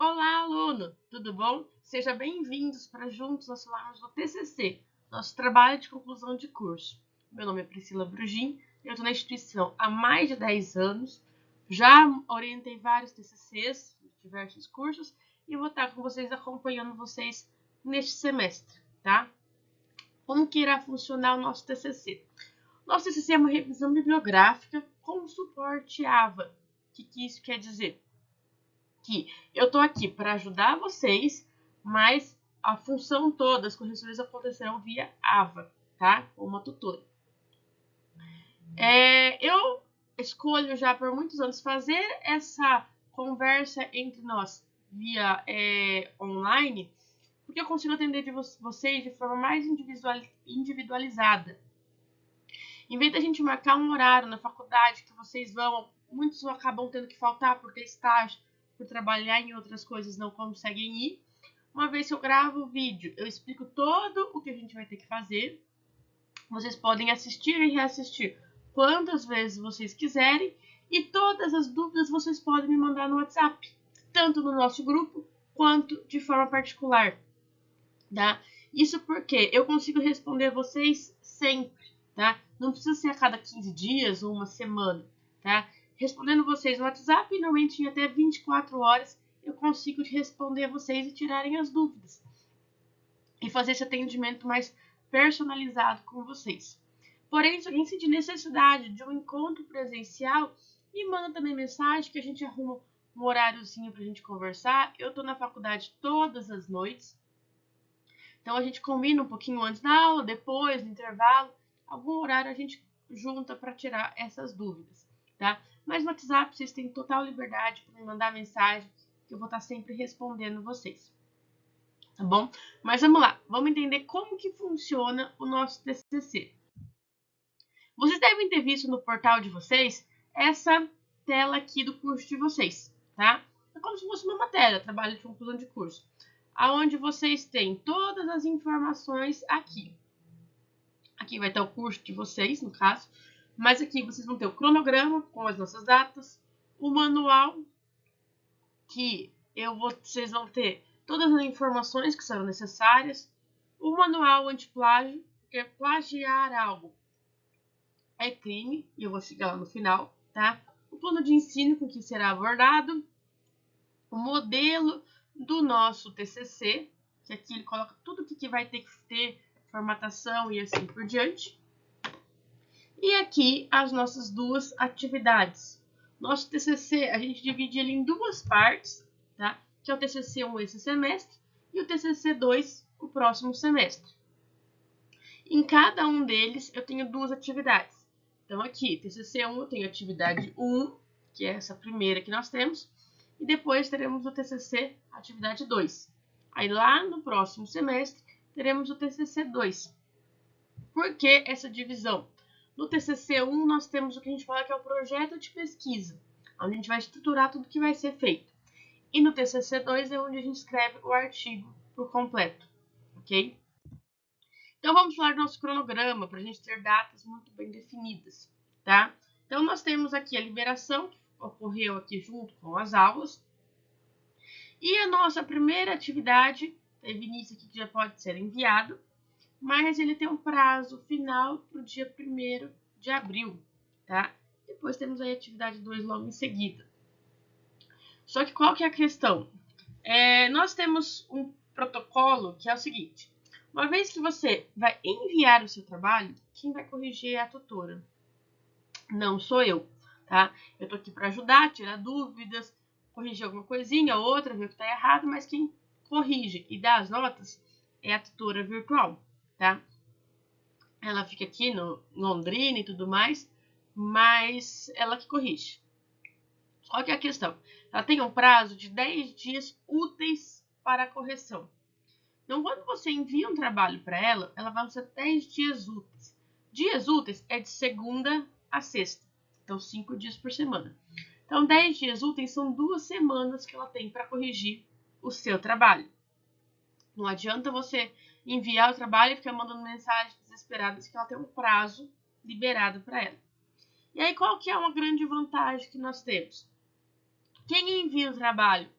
Olá, aluno! Tudo bom? Sejam bem-vindos para juntos nós falarmos do TCC, nosso trabalho de conclusão de curso. Meu nome é Priscila Brugin, eu estou na instituição há mais de 10 anos, já orientei vários TCCs, diversos cursos, e vou estar com vocês acompanhando vocês neste semestre, tá? Como que irá funcionar o nosso TCC? Nosso TCC é uma revisão bibliográfica com suporte AVA. O que isso quer dizer? Que eu estou aqui para ajudar vocês, mas a função toda, as correções acontecerão via AVA, tá? Uma tutora. Eu escolho já por muitos anos fazer essa conversa entre nós via online, porque eu consigo atender de vocês de forma mais individualizada. Em vez da gente marcar um horário na faculdade que vocês vão, muitos acabam tendo que faltar por ter estágio, por trabalhar em outras coisas, não conseguem ir. Uma vez que eu gravo o vídeo, eu explico todo o que a gente vai ter que fazer. Vocês podem assistir e reassistir quantas vezes vocês quiserem. E todas as dúvidas vocês podem me mandar no WhatsApp, tanto no nosso grupo quanto de forma particular. Tá? Isso porque eu consigo responder vocês sempre, tá? Não precisa ser a cada 15 dias ou uma semana, tá? Respondendo vocês no WhatsApp, normalmente em até 24 horas eu consigo responder vocês e tirarem as dúvidas. E fazer esse atendimento mais personalizado com vocês. Porém, se alguém sentir necessidade de um encontro presencial, me manda também mensagem que a gente arruma um horáriozinho pra gente conversar. Eu tô na faculdade todas as noites. Então, a gente combina um pouquinho antes da aula, depois, no intervalo, algum horário a gente junta para tirar essas dúvidas, tá? Mas no WhatsApp vocês têm total liberdade para me mandar mensagem, que eu vou estar sempre respondendo vocês, tá bom? Mas vamos lá, vamos entender como que funciona o nosso TCC. Vocês devem ter visto no portal de vocês essa tela aqui do curso de vocês, tá? É como se fosse uma matéria, trabalho de conclusão de curso, aonde vocês têm todas as informações aqui. Aqui vai estar o curso de vocês, no caso, mas aqui vocês vão ter o cronograma com as nossas datas, o manual, que vocês vão ter todas as informações que serão necessárias, o manual antiplágio, porque plagiar algo é crime, e eu vou chegar lá no final, tá? O plano de ensino com que será abordado, o modelo do nosso TCC, que aqui ele coloca tudo o que vai ter que ter, formatação e assim por diante. E aqui as nossas duas atividades. Nosso TCC, a gente divide ele em duas partes, tá? Que é o TCC1 esse semestre e o TCC2 o próximo semestre. Em cada um deles eu tenho duas atividades. Então aqui, TCC1 eu tenho atividade 1, que é essa primeira que nós temos, e depois teremos o TCC atividade 2. Aí lá no próximo semestre teremos o TCC2. Por que essa divisão? No TCC1 nós temos o que a gente fala que é o projeto de pesquisa, onde a gente vai estruturar tudo que vai ser feito. E no TCC2 é onde a gente escreve o artigo por completo, ok? Então vamos falar do nosso cronograma, para a gente ter datas muito bem definidas, tá? Então nós temos aqui a liberação, que ocorreu aqui junto com as aulas. E a nossa primeira atividade, teve início aqui que já pode ser enviado, mas ele tem um prazo final para o dia 1º de abril, tá? Depois temos aí a atividade 2 logo em seguida. Só que qual que é a questão? Nós temos um protocolo que é o seguinte: uma vez que você vai enviar o seu trabalho, quem vai corrigir é a tutora. Não sou eu, tá? Eu tô aqui para ajudar, tirar dúvidas, corrigir alguma coisinha, outra, ver o que está errado, mas quem corrige e dá as notas é a tutora virtual, tá? Ela fica aqui no Londrina e tudo mais, mas ela que corrige. Qual que é a questão? Ela tem um prazo de 10 dias úteis para a correção. Então, quando você envia um trabalho para ela, ela vai usar 10 dias úteis. Dias úteis é de segunda a sexta, então 5 dias por semana. Então, 10 dias úteis são 2 semanas que ela tem para corrigir o seu trabalho. Não adianta você enviar o trabalho e ficar mandando mensagens desesperadas que ela tem um prazo liberado para ela. E aí, qual que é uma grande vantagem que nós temos? Quem envia o trabalho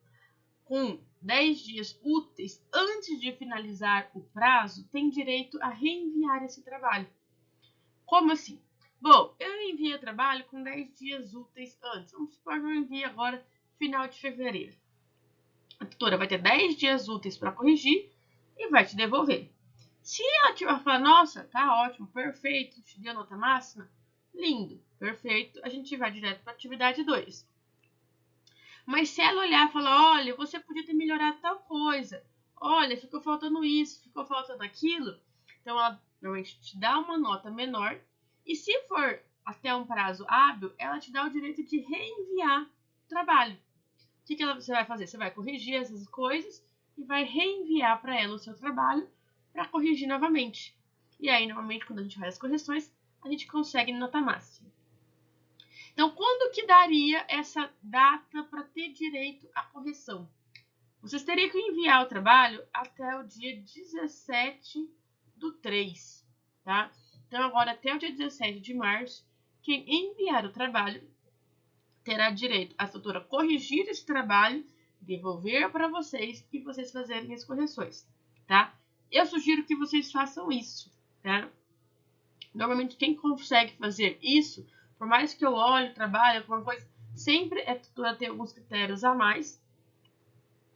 com 10 dias úteis antes de finalizar o prazo, tem direito a reenviar esse trabalho. Como assim? Bom, eu envio o trabalho com 10 dias úteis antes. Vamos supor que eu envio agora, final de fevereiro. A tutora vai ter 10 dias úteis para corrigir e vai te devolver. Se ela tiver falar, nossa, tá ótimo, perfeito, te deu nota máxima, lindo, perfeito, a gente vai direto para a atividade 2. Mas se ela olhar e falar, olha, você podia ter melhorado tal coisa, olha, ficou faltando isso, ficou faltando aquilo, então ela normalmente te dá uma nota menor, e se for até um prazo hábil, ela te dá o direito de reenviar o trabalho. O que você vai fazer? Você vai corrigir essas coisas e vai reenviar para ela o seu trabalho para corrigir novamente. E aí, normalmente, quando a gente faz as correções, a gente consegue nota máxima. Então, quando que daria essa data para ter direito à correção? Vocês teriam que enviar o trabalho até o dia 17/3, tá? Então, agora até o dia 17 de março, quem enviar o trabalho terá direito a tutora corrigir esse trabalho, devolver para vocês e vocês fazerem as correções, tá? Eu sugiro que vocês façam isso, tá? Normalmente quem consegue fazer isso, por mais que eu olhe o trabalho, alguma coisa, sempre a tutora tem alguns critérios a mais.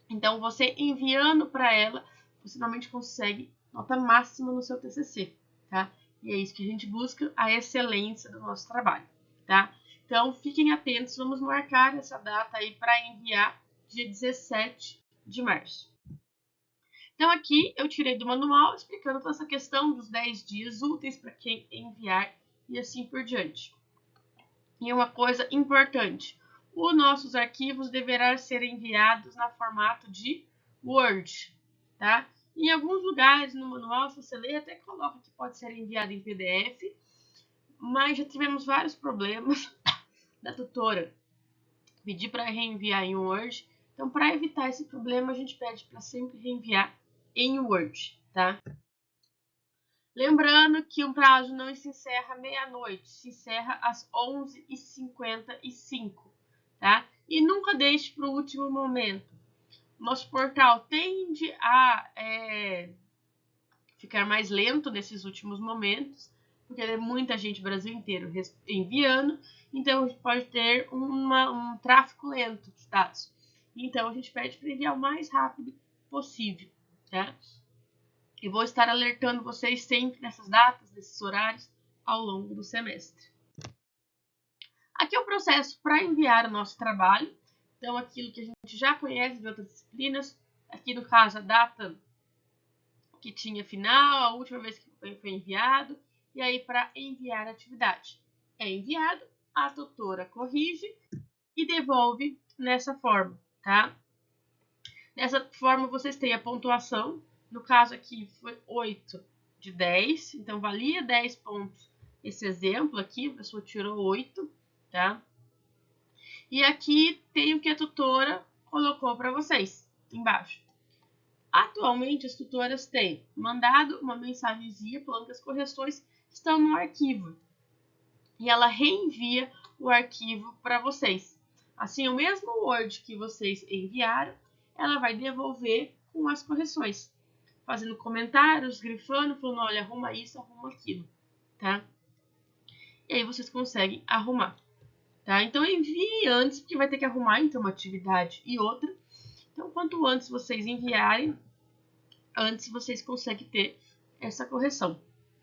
Então, você enviando para ela, você normalmente consegue nota máxima no seu TCC, tá? E é isso que a gente busca, a excelência do nosso trabalho, tá? Então, fiquem atentos, vamos marcar essa data aí para enviar dia 17 de março. Então, aqui eu tirei do manual explicando toda essa questão dos 10 dias úteis para quem enviar e assim por diante. E uma coisa importante, os nossos arquivos deverão ser enviados no formato de Word, tá? Em alguns lugares no manual, se você ler, até coloca que pode ser enviado em PDF, mas já tivemos vários problemas da tutora pedir para reenviar em Word. Então, para evitar esse problema, a gente pede para sempre reenviar em Word, tá? Lembrando que o prazo não se encerra meia-noite, se encerra às 11h55, tá? E nunca deixe para o último momento. Nosso portal tende a ficar mais lento nesses últimos momentos, porque é muita gente, Brasil inteiro, enviando, então a gente pode ter um tráfego lento de dados. Então a gente pede para enviar o mais rápido possível, tá? E vou estar alertando vocês sempre nessas datas, nesses horários, ao longo do semestre. Aqui é o processo para enviar o nosso trabalho. Então, aquilo que a gente já conhece de outras disciplinas. Aqui, no caso, a data que tinha final, a última vez que foi enviado. E aí, para enviar a atividade. É enviado, a tutora corrige e devolve nessa forma, tá? Dessa forma, vocês têm a pontuação. No caso aqui, foi 8 de 10. Então, valia 10 pontos esse exemplo aqui. A pessoa tirou 8, tá? E aqui tem o que a tutora colocou para vocês, embaixo. Atualmente, as tutoras têm mandado uma mensagenzinha falando que as correções estão no arquivo. E ela reenvia o arquivo para vocês. Assim, o mesmo Word que vocês enviaram, ela vai devolver com as correções. Fazendo comentários, grifando, falando, olha, arruma isso, arruma aquilo, tá? E aí vocês conseguem arrumar, tá? Então, envie antes, porque vai ter que arrumar entre uma atividade e outra. Então, quanto antes vocês enviarem, antes vocês conseguem ter essa correção.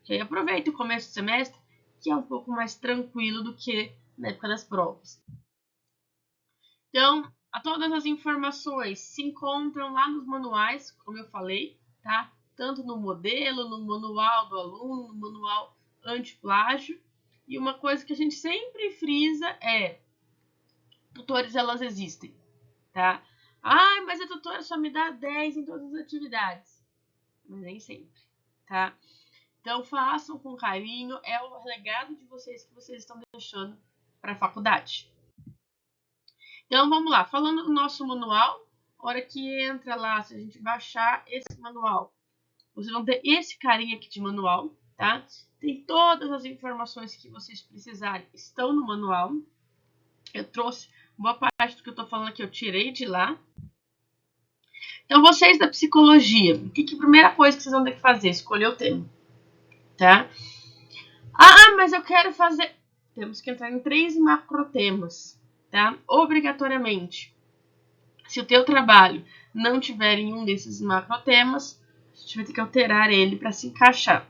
E aí, aproveita o começo do semestre, que é um pouco mais tranquilo do que na época das provas. Então, todas as informações se encontram lá nos manuais, como eu falei, tá? Tanto no modelo, no manual do aluno, no manual anti-plágio. E uma coisa que a gente sempre frisa é: tutores, elas existem, tá? Ah, mas a tutora só me dá 10 em todas as atividades. Mas nem sempre, tá? Então, façam com carinho, é o legado de vocês que vocês estão deixando para a faculdade. Então, vamos lá. Falando do nosso manual, a hora que entra lá, se a gente baixar esse manual, vocês vão ter esse carinha aqui de manual, tá? Tem todas as informações que vocês precisarem, estão no manual. Eu trouxe boa parte do que eu tô falando aqui, eu tirei de lá. Então, vocês da psicologia, a primeira coisa que vocês vão ter que fazer? Escolher o tema, tá? Mas eu quero fazer... Temos que entrar em 3 macrotemas, tá? Obrigatoriamente. Se o teu trabalho não tiver em um desses macrotemas, a gente vai ter que alterar ele para se encaixar.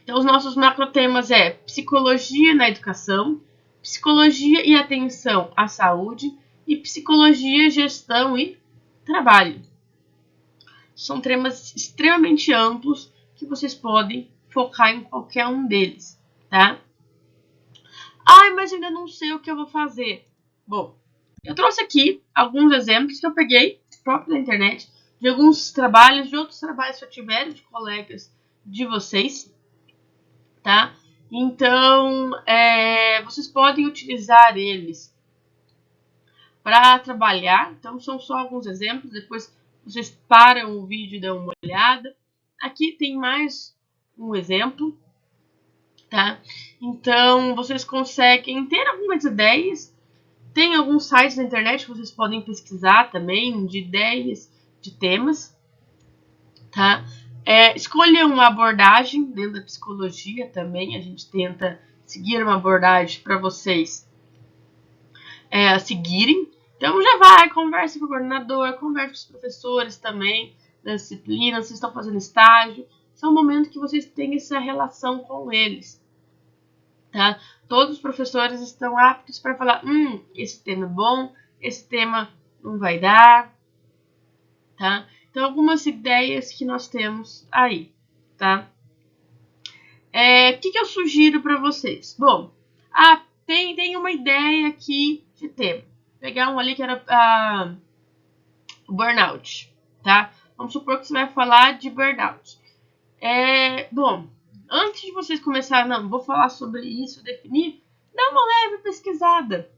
Então, os nossos macrotemas é psicologia na educação, psicologia e atenção à saúde e psicologia, gestão e trabalho. São temas extremamente amplos que vocês podem focar em qualquer um deles, tá? Mas ainda não sei o que eu vou fazer. Bom, eu trouxe aqui alguns exemplos que eu peguei próprio da internet, de alguns trabalhos, de outros trabalhos que eu tiver de colegas de vocês, tá? Então, vocês podem utilizar eles para trabalhar. Então, são só alguns exemplos. Depois vocês param o vídeo e dão uma olhada. Aqui tem mais um exemplo, tá? Então, vocês conseguem ter algumas ideias. Tem alguns sites na internet que vocês podem pesquisar também, de ideias, de temas, tá? Escolha uma abordagem dentro da psicologia também. A gente tenta seguir uma abordagem para vocês seguirem. Então já vai, converse com o coordenador, converse com os professores também das disciplinas, vocês estão fazendo estágio. Esse é um momento que vocês têm essa relação com eles, tá? Todos os professores estão aptos para falar, esse tema é bom, esse tema não vai dar, tá? Então, algumas ideias que nós temos aí, tá? O que eu sugiro para vocês? Bom, tem uma ideia aqui de tema. Vou pegar um ali que era o burnout, tá? Vamos supor que você vai falar de burnout. Bom, antes de vocês começarem, vou falar sobre isso, definir, dá uma leve pesquisada.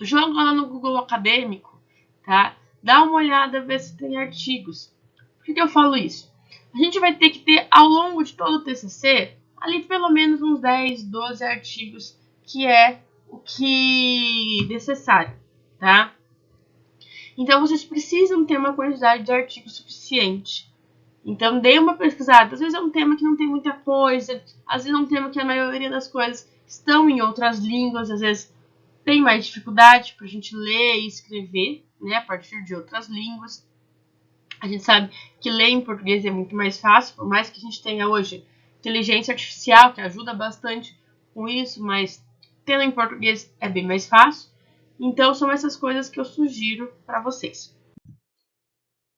Joga lá no Google Acadêmico, tá? Dá uma olhada, vê se tem artigos. Por que eu falo isso? A gente vai ter que ter, ao longo de todo o TCC, ali pelo menos uns 10, 12 artigos, que é o que é necessário, tá? Então, vocês precisam ter uma quantidade de artigos suficiente. Então, dê uma pesquisada. Às vezes é um tema que não tem muita coisa, às vezes é um tema que a maioria das coisas estão em outras línguas, às vezes tem mais dificuldade para a gente ler e escrever, né, a partir de outras línguas. A gente sabe que ler em português é muito mais fácil, por mais que a gente tenha hoje inteligência artificial, que ajuda bastante com isso, mas tendo em português é bem mais fácil. Então, são essas coisas que eu sugiro para vocês.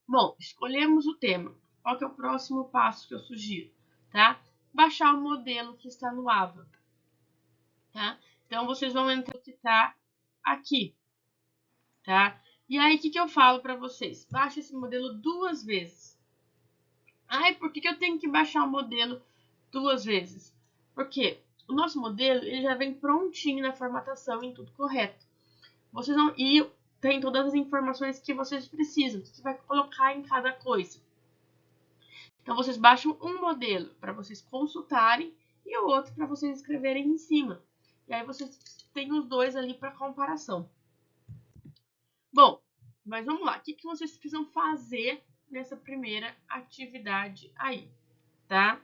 Bom, escolhemos o tema. Qual que é o próximo passo que eu sugiro? Tá? Baixar o modelo que está no AVA. Tá? Então, vocês vão entrar no que está aqui. Tá? E aí, o que eu falo para vocês? Baixa esse modelo 2 vezes. Por que eu tenho que baixar o modelo 2 vezes? Porque o nosso modelo ele já vem prontinho na formatação, em tudo correto. Vocês não... E tem todas as informações que vocês precisam, que você vai colocar em cada coisa. Então, vocês baixam um modelo para vocês consultarem e o outro para vocês escreverem em cima. E aí, vocês têm os dois ali para comparação. Bom, mas vamos lá. O que vocês precisam fazer nessa primeira atividade aí, tá?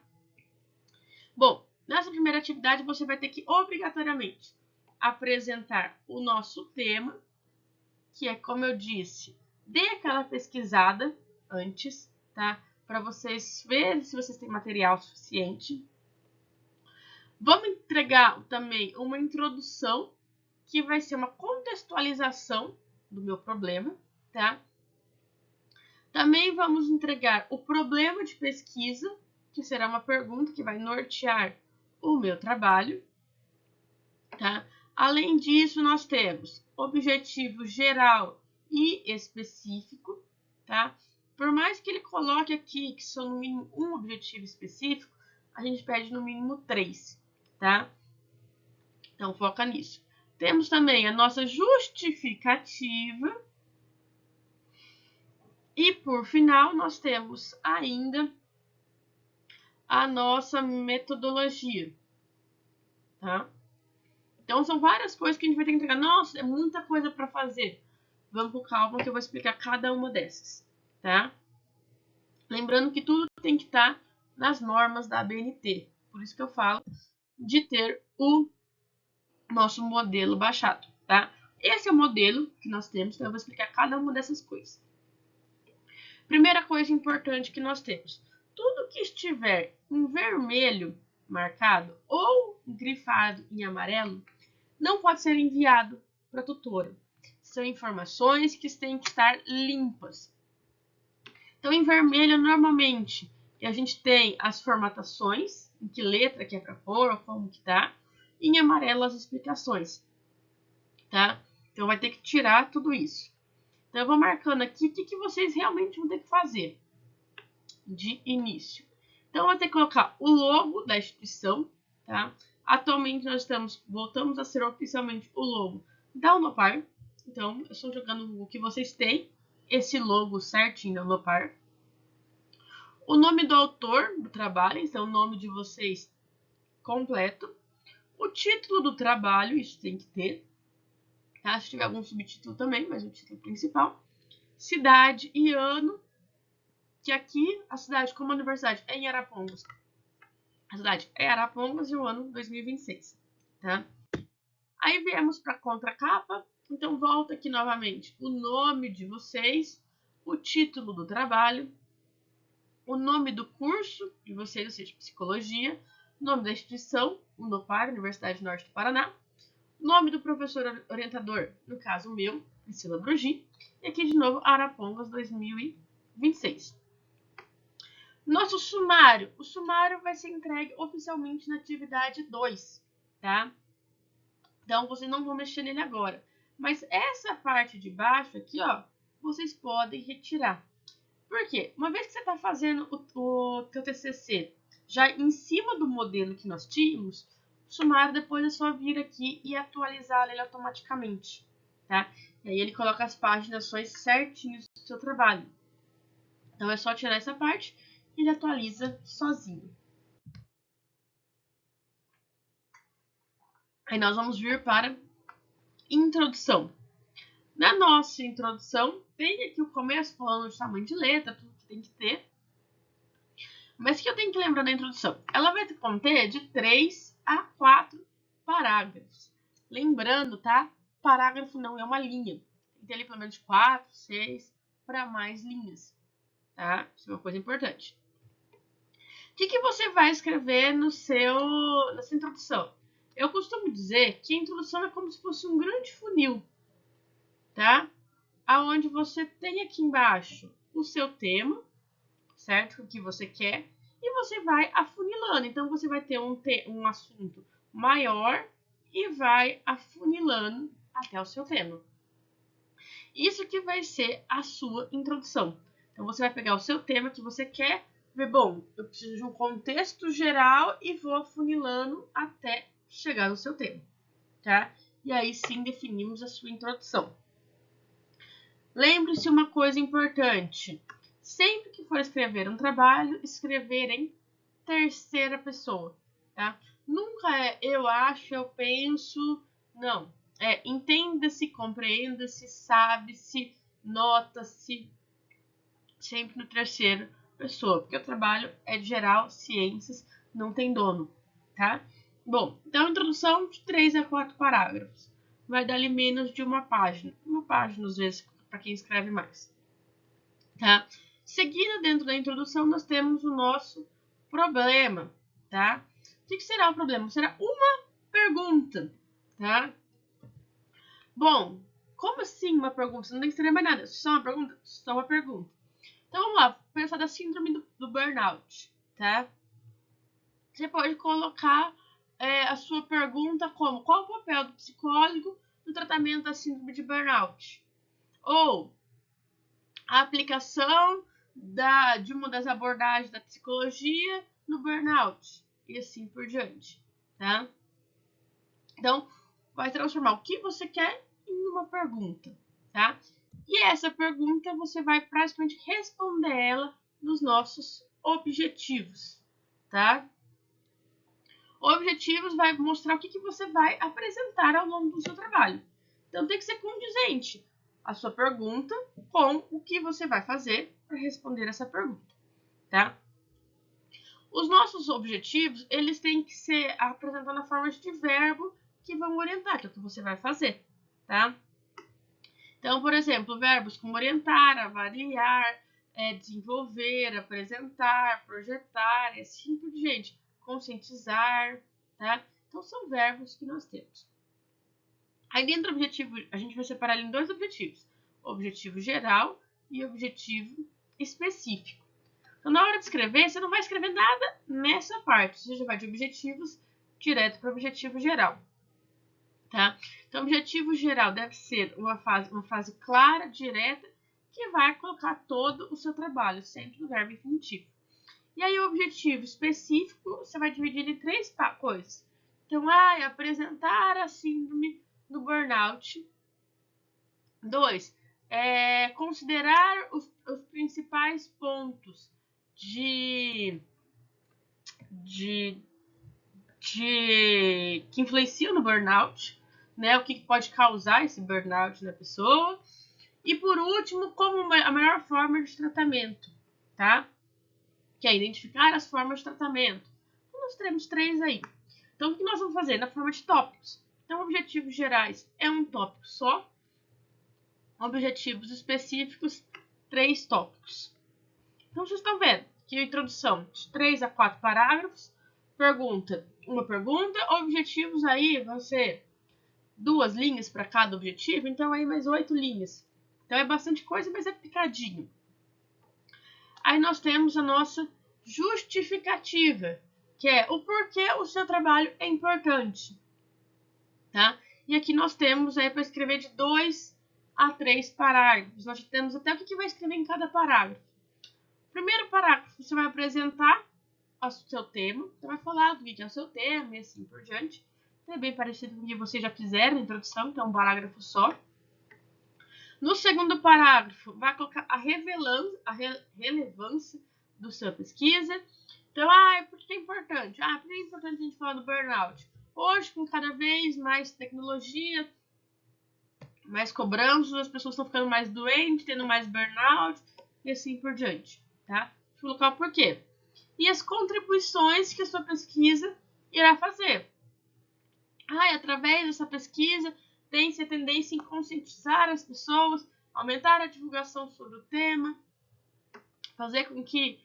Bom, nessa primeira atividade você vai ter que obrigatoriamente apresentar o nosso tema, que é, como eu disse, dê aquela pesquisada antes, tá? Para vocês verem se vocês têm material suficiente. Vamos entregar também uma introdução, que vai ser uma contextualização do meu problema, tá? Também vamos entregar o problema de pesquisa, que será uma pergunta que vai nortear o meu trabalho, tá? Além disso, nós temos objetivo geral e específico, tá? Por mais que ele coloque aqui que são no mínimo um objetivo específico, a gente pede no mínimo 3, tá? Então, foca nisso. Temos também a nossa justificativa. E, por final, nós temos ainda a nossa metodologia, tá? Então, são várias coisas que a gente vai ter que entregar. Nossa, é muita coisa para fazer. Vamos com calma que eu vou explicar cada uma dessas, tá? Lembrando que tudo tem que estar nas normas da ABNT. Por isso que eu falo de ter o nosso modelo baixado, tá? Esse é o modelo que nós temos, então eu vou explicar cada uma dessas coisas. Primeira coisa importante que nós temos: tudo que estiver em vermelho marcado ou grifado em amarelo não pode ser enviado para a tutora. São informações que têm que estar limpas. Então, em vermelho, normalmente, a gente tem as formatações, em que letra que é para pôr, ou como que tá, e em amarelo as explicações, tá? Então, vai ter que tirar tudo isso. Então, eu vou marcando aqui o que vocês realmente vão ter que fazer de início. Então, eu vou ter que colocar o logo da instituição, tá? Atualmente, nós voltamos a ser oficialmente o logo da Unopar. Então, eu estou jogando o que vocês têm, esse logo certinho da Unopar. O nome do autor do trabalho, então o nome de vocês completo. O título do trabalho, isso tem que ter. Tá? Se tiver algum subtítulo também, mas o título principal. Cidade e ano, que aqui a cidade, como a universidade é em Arapongas, a cidade é Arapongas e o ano 2026. Tá? Aí viemos para a contracapa, então volta aqui novamente o nome de vocês, o título do trabalho, o nome do curso de vocês, ou seja, psicologia, o nome da instituição, Unopar, Universidade Norte do Paraná, o nome do professor orientador, no caso o meu, Priscila Brugi, e aqui de novo Arapongas 2026. Nosso sumário. O sumário vai ser entregue oficialmente na atividade 2, tá? Então, vocês não vão mexer nele agora. Mas essa parte de baixo aqui, ó, vocês podem retirar. Por quê? Uma vez que você está fazendo o teu TCC já em cima do modelo que nós tínhamos, o sumário depois é só vir aqui e atualizar ele automaticamente, tá? E aí ele coloca as paginações certinhas do seu trabalho. Então é só tirar essa parte e ele atualiza sozinho. Aí nós vamos vir para introdução. Na nossa introdução, tem aqui o começo falando de tamanho de letra, tudo que tem que ter. Mas o que eu tenho que lembrar da introdução? Ela vai conter de 3 a 4 parágrafos. Lembrando, tá? Parágrafo não é uma linha. Tem que ter ali pelo menos 4, 6 para mais linhas. Tá? Isso é uma coisa importante. O que você vai escrever nessa introdução? Eu costumo dizer que a introdução é como se fosse um grande funil, tá? Aonde você tem aqui embaixo o seu tema, certo? O que você quer, e você vai afunilando. Então, você vai ter um assunto maior e vai afunilando até o seu tema. Isso que vai ser a sua introdução. Então, você vai pegar o seu tema que você quer, ver, bom, eu preciso de um contexto geral e vou afunilando até chegar no seu tema, tá? E aí sim definimos a sua introdução. Lembre-se uma coisa importante. Sempre que for escrever um trabalho, escrever em terceira pessoa, tá? Nunca é eu acho, eu penso, não. É entenda-se, compreenda-se, sabe-se, nota-se, sempre no terceira pessoa, porque o trabalho é de geral, ciências, não tem dono, tá? Bom, então introdução de 3 a 4 parágrafos. Vai dar ali menos de uma página. Uma página, às vezes, para quem escreve mais. Tá? Seguindo dentro da introdução, nós temos o nosso problema, tá? O que será o problema? Será uma pergunta, tá? Bom, como assim uma pergunta? Você não tem que escrever mais nada. Só uma pergunta? Só uma pergunta. Então, vamos lá. Pensar da síndrome do burnout, tá? Você pode colocar a sua pergunta como: qual o papel do psicólogo no tratamento da síndrome de burnout? Ou a aplicação de uma das abordagens da psicologia no burnout, e assim por diante, tá? Então, vai transformar o que você quer em uma pergunta, tá? E essa pergunta você vai praticamente responder ela nos nossos objetivos, tá? Objetivos vai mostrar o que você vai apresentar ao longo do seu trabalho. Então, tem que ser condizente. a sua pergunta com o que você vai fazer para responder essa pergunta, tá? Os nossos objetivos, eles têm que ser apresentados na forma de verbo que vão orientar, que é o que você vai fazer, tá? Então, por exemplo, verbos como orientar, avaliar, desenvolver, apresentar, projetar, assim por diante, conscientizar, tá? Então, são verbos que nós temos. Aí, dentro do objetivo, a gente vai separar ele em dois objetivos: objetivo geral e objetivo específico. Então, na hora de escrever, você não vai escrever nada nessa parte, você já vai de objetivos direto para o objetivo geral. Tá? Então, o objetivo geral deve ser uma frase clara, direta, que vai colocar todo o seu trabalho, sempre no verbo infinitivo. E aí, o objetivo específico, você vai dividir em três coisas. Então, apresentar a síndrome do burnout. 2. Considerar os principais pontos que influenciam no burnout, né? O que pode causar esse burnout na pessoa. E por último, como a melhor forma de tratamento, tá? Que é identificar as formas de tratamento. Então, nós temos 3 aí. Então, o que nós vamos fazer? Na forma de tópicos. Então, objetivos gerais é um tópico só. Objetivos específicos, 3 tópicos. Então, vocês estão vendo que a introdução de 3 a 4 parágrafos, uma pergunta, objetivos aí vão ser 2 linhas para cada objetivo, então aí mais 8 linhas. Então é bastante coisa, mas é picadinho. Aí nós temos a nossa justificativa, que é o porquê o seu trabalho é importante, tá? E aqui nós temos aí para escrever de 2 a 3 parágrafos. Nós já temos até o que vai escrever em cada parágrafo. Primeiro parágrafo, você vai apresentar o seu tema, você vai falar do que é o seu tema e assim por diante. É bem parecido com o que vocês já fizeram na introdução, que é um parágrafo só. No segundo parágrafo, vai colocar a relevância da sua pesquisa. Então, por que é importante? Por que é importante a gente falar do burnout? Hoje, com cada vez mais tecnologia, mais cobranças, as pessoas estão ficando mais doentes, tendo mais burnout e assim por diante, tá? Vou colocar o porquê. E as contribuições que a sua pesquisa irá fazer. Através dessa pesquisa, tem-se a tendência em conscientizar as pessoas, aumentar a divulgação sobre o tema, fazer com que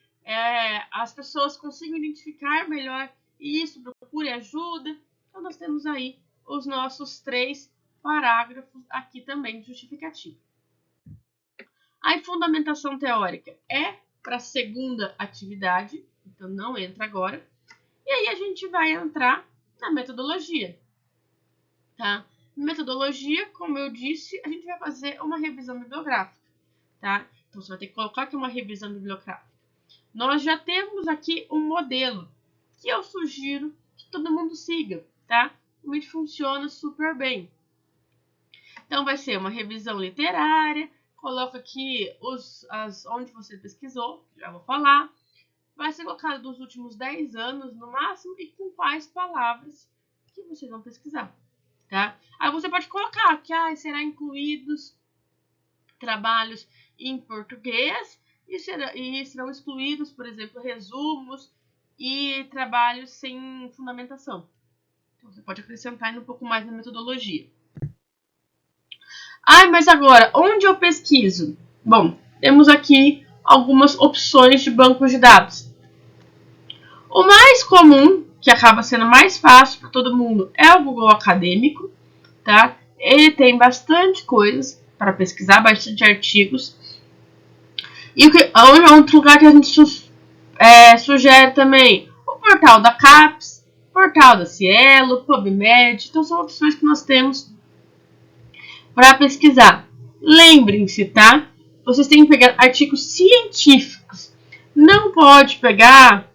as pessoas consigam identificar melhor isso, procure ajuda. Então, nós temos aí os nossos 3 parágrafos aqui também de justificativa. A fundamentação teórica é para a segunda atividade, então não entra agora. E aí a gente vai entrar na metodologia, tá? Metodologia, como eu disse, a gente vai fazer uma revisão bibliográfica, tá? Então, você vai ter que colocar aqui uma revisão bibliográfica. Nós já temos aqui um modelo que eu sugiro que todo mundo siga, tá? Realmente funciona super bem. Então, vai ser uma revisão literária, coloca aqui onde você pesquisou, já vou falar. Vai ser colocado dos últimos 10 anos, no máximo, e com quais palavras que vocês vão pesquisar. Tá? Aí você pode colocar que será incluídos trabalhos em português e serão excluídos, por exemplo, resumos e trabalhos sem fundamentação. Então, você pode acrescentar um pouco mais na metodologia. Mas agora, onde eu pesquiso? Bom, temos aqui algumas opções de bancos de dados. O mais comum, que acaba sendo mais fácil para todo mundo, é o Google Acadêmico, tá? Ele tem bastante coisas para pesquisar, bastante artigos. E outro lugar que a gente sugere também, o portal da CAPES, o portal da Cielo, PubMed. Então, são opções que nós temos para pesquisar. Lembrem-se, tá? Vocês têm que pegar artigos científicos. Não pode pegar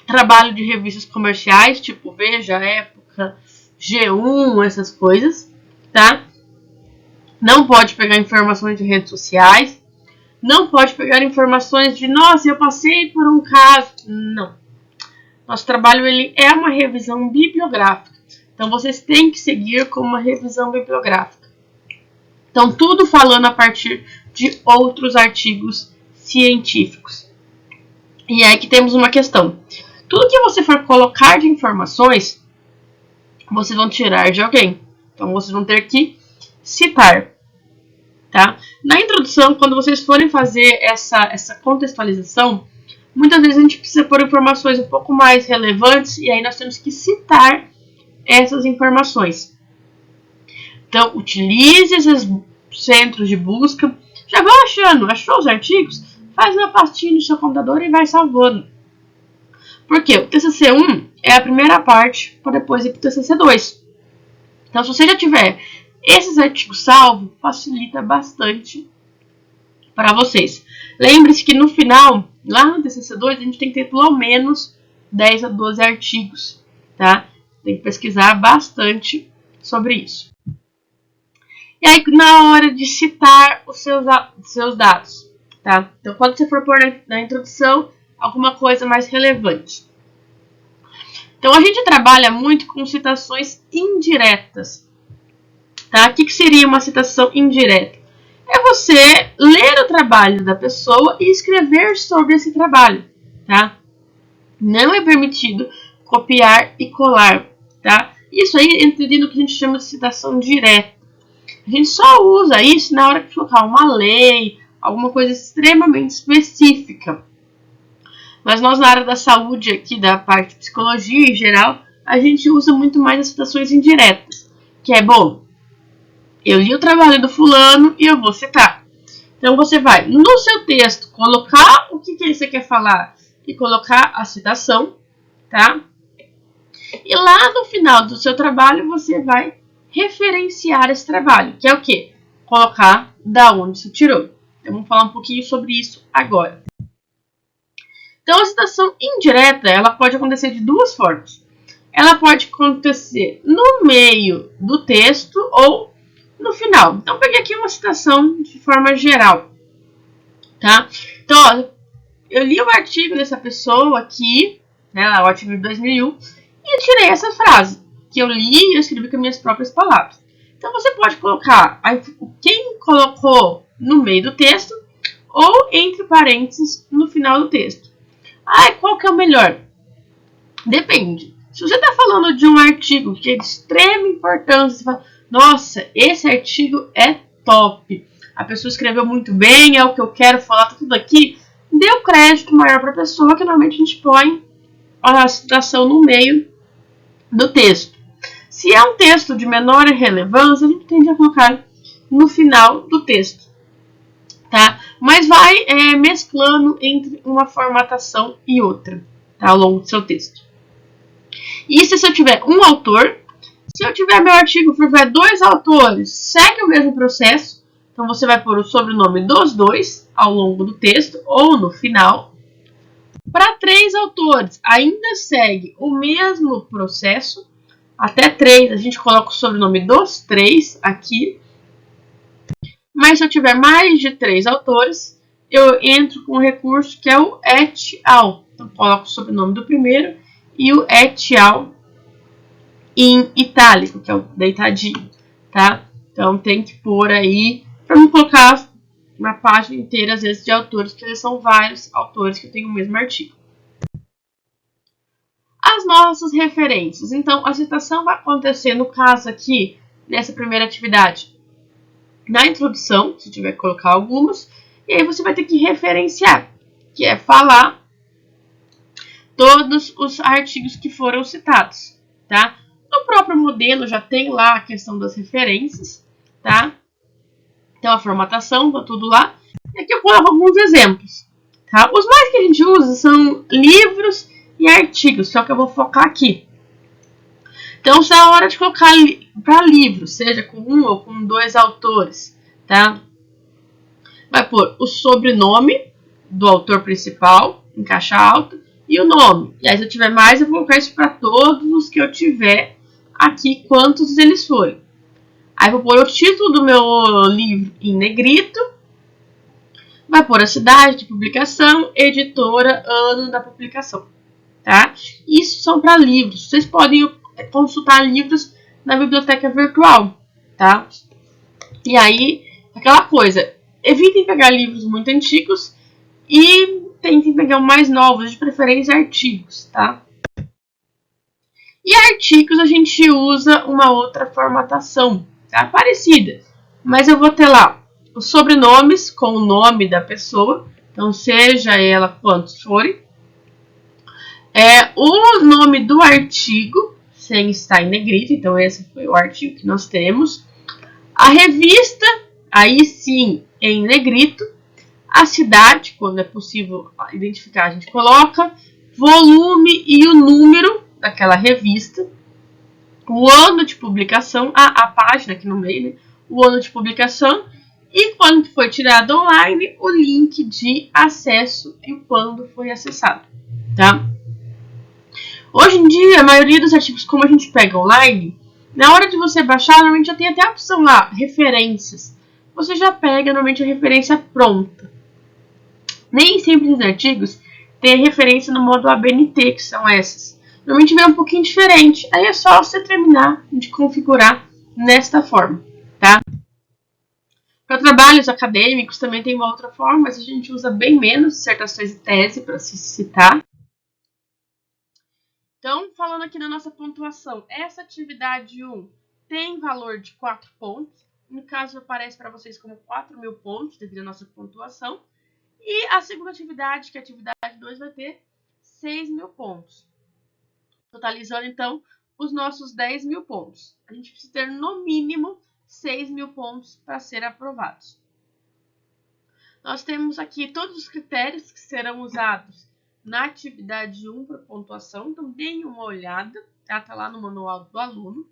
trabalho de revistas comerciais, tipo Veja, Época, G1, essas coisas, tá? Não pode pegar informações de redes sociais. Não pode pegar informações de, nossa, eu passei por um caso. Não. Nosso trabalho ele é uma revisão bibliográfica. Então, vocês têm que seguir com uma revisão bibliográfica. Então, tudo falando a partir de outros artigos científicos. E aí que temos uma questão. Tudo que você for colocar de informações, vocês vão tirar de alguém. Então, vocês vão ter que citar. Tá? Na introdução, quando vocês forem fazer essa contextualização, muitas vezes a gente precisa pôr informações um pouco mais relevantes e aí nós temos que citar essas informações. Então, utilize esses centros de busca. Já vão achou os artigos? Faz uma pastinha no seu computador e vai salvando. Porque o TCC1 é a primeira parte para depois ir para o TCC2. Então, se você já tiver esses artigos salvos, facilita bastante para vocês. Lembre-se que no final, lá no TCC2, a gente tem que ter pelo menos 10 a 12 artigos. Tá? Tem que pesquisar bastante sobre isso. E aí, na hora de citar os seus dados. Tá? Então, quando você for pôr na introdução, alguma coisa mais relevante. Então, a gente trabalha muito com citações indiretas. Tá? O que seria uma citação indireta? É você ler o trabalho da pessoa e escrever sobre esse trabalho. Tá? Não é permitido copiar e colar. Tá? Isso aí entra no que a gente chama de citação direta. A gente só usa isso na hora de colocar uma lei, alguma coisa extremamente específica. Mas nós, na área da saúde, aqui da parte de psicologia em geral, a gente usa muito mais as citações indiretas. Que é, bom, eu li o trabalho do fulano e eu vou citar. Então, você vai, no seu texto, colocar o que você quer falar e colocar a citação, tá? E lá no final do seu trabalho, você vai referenciar esse trabalho, que é o quê? Colocar da onde você tirou. Então, vamos falar um pouquinho sobre isso agora. Então, a citação indireta, ela pode acontecer de duas formas. Ela pode acontecer no meio do texto ou no final. Então, peguei aqui uma citação de forma geral. Tá? Então, ó, eu li o artigo dessa pessoa aqui, né, o artigo de 2001, e eu tirei essa frase, que eu li e eu escrevi com as minhas próprias palavras. Então, você pode colocar quem colocou no meio do texto ou entre parênteses no final do texto. Qual que é o melhor? Depende. Se você está falando de um artigo que é de extrema importância, você fala, nossa, esse artigo é top. A pessoa escreveu muito bem, é o que eu quero falar, tá tudo aqui. Dê o crédito maior para a pessoa, que normalmente a gente põe a citação no meio do texto. Se é um texto de menor relevância, a gente tende a colocar no final do texto. Tá? Mas vai mesclando entre uma formatação e outra, tá? Ao longo do seu texto. E se eu tiver um autor, se eu tiver meu artigo for ver 2 autores, segue o mesmo processo. Então você vai pôr o sobrenome dos 2 ao longo do texto ou no final. Para 3 autores, ainda segue o mesmo processo. Até 3, a gente coloca o sobrenome dos 3 aqui. Mas se eu tiver mais de 3 autores, eu entro com um recurso que é o et al. Então, coloco o sobrenome do primeiro e o et al. Em itálico, que é o deitadinho, tá? Então, tem que pôr aí, para não colocar uma página inteira, às vezes, de autores, porque são vários autores que têm o mesmo artigo. As nossas referências. Então, a citação vai acontecer, no caso aqui, nessa primeira atividade, na introdução, se tiver que colocar algumas, e aí você vai ter que referenciar, que é falar todos os artigos que foram citados, tá? No próprio modelo já tem lá a questão das referências, tá? Então a formatação, tá tudo lá. E aqui eu coloco alguns exemplos, tá? Os mais que a gente usa são livros e artigos, que é o que eu vou focar aqui. Então, se é a hora de colocar para livro, seja com 1 ou com 2 autores, tá? Vai pôr o sobrenome do autor principal, em caixa alta, e o nome. E aí, se eu tiver mais, eu vou colocar isso para todos os que eu tiver aqui, quantos eles forem. Aí, vou pôr o título do meu livro em negrito. Vai pôr a cidade de publicação, editora, ano da publicação, tá? Isso são para livros. Vocês podem consultar livros na biblioteca virtual, tá? E aí, aquela coisa, evitem pegar livros muito antigos e tentem pegar os mais novos, de preferência artigos, tá? E artigos a gente usa uma outra formatação, tá? Parecida, mas eu vou ter lá os sobrenomes com o nome da pessoa, então seja ela quantos forem, o nome do artigo, sem estar em negrito, então esse foi o artigo que nós temos, a revista, aí sim em negrito, a cidade, quando é possível identificar, a gente coloca, volume e o número daquela revista, o ano de publicação, a página aqui no meio, né? O ano de publicação e quando foi tirado online, o link de acesso e quando foi acessado, tá? Hoje em dia, a maioria dos artigos, como a gente pega online, na hora de você baixar, normalmente já tem até a opção lá, referências. Você já pega normalmente a referência pronta. Nem sempre os artigos têm referência no modo ABNT, que são essas. Normalmente vem um pouquinho diferente. Aí é só você terminar de configurar nesta forma, tá? Para trabalhos acadêmicos também tem uma outra forma, mas a gente usa bem menos dissertações e tese para se citar. Então, falando aqui na nossa pontuação, essa atividade 1 tem valor de 4 pontos. No caso, aparece para vocês como 4.000 pontos devido à nossa pontuação. E a segunda atividade, que é a atividade 2, vai ter 6.000 pontos. Totalizando, então, os nossos 10.000 pontos. A gente precisa ter, no mínimo, 6.000 pontos para ser aprovados. Nós temos aqui todos os critérios que serão usados na atividade 1 para pontuação. Então, deem uma olhada, tá? Tá lá no manual do aluno.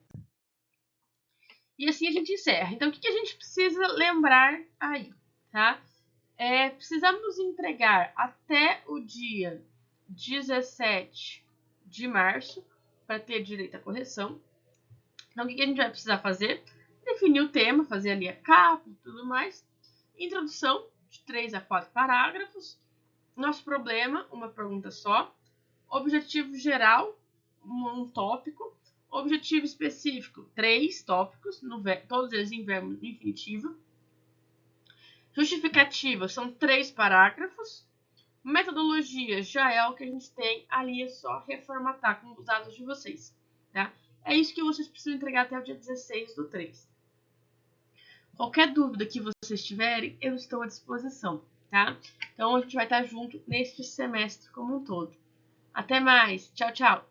E assim a gente encerra. Então, o que a gente precisa lembrar aí, tá? Precisamos entregar até o dia 17 de março para ter direito à correção. Então, o que a gente vai precisar fazer? Definir o tema, fazer ali a capa e tudo mais. Introdução de 3 a 4 parágrafos. Nosso problema, uma pergunta só. Objetivo geral, um tópico. Objetivo específico, 3 tópicos, todos eles em verbo infinitivo. Justificativa, são 3 parágrafos. Metodologia já é o que a gente tem, ali é só reformatar com os dados de vocês, tá? É isso que vocês precisam entregar até o dia 16/3. Qualquer dúvida que vocês tiverem, eu estou à disposição, tá? Então a gente vai estar junto neste semestre como um todo. Até mais, tchau, tchau!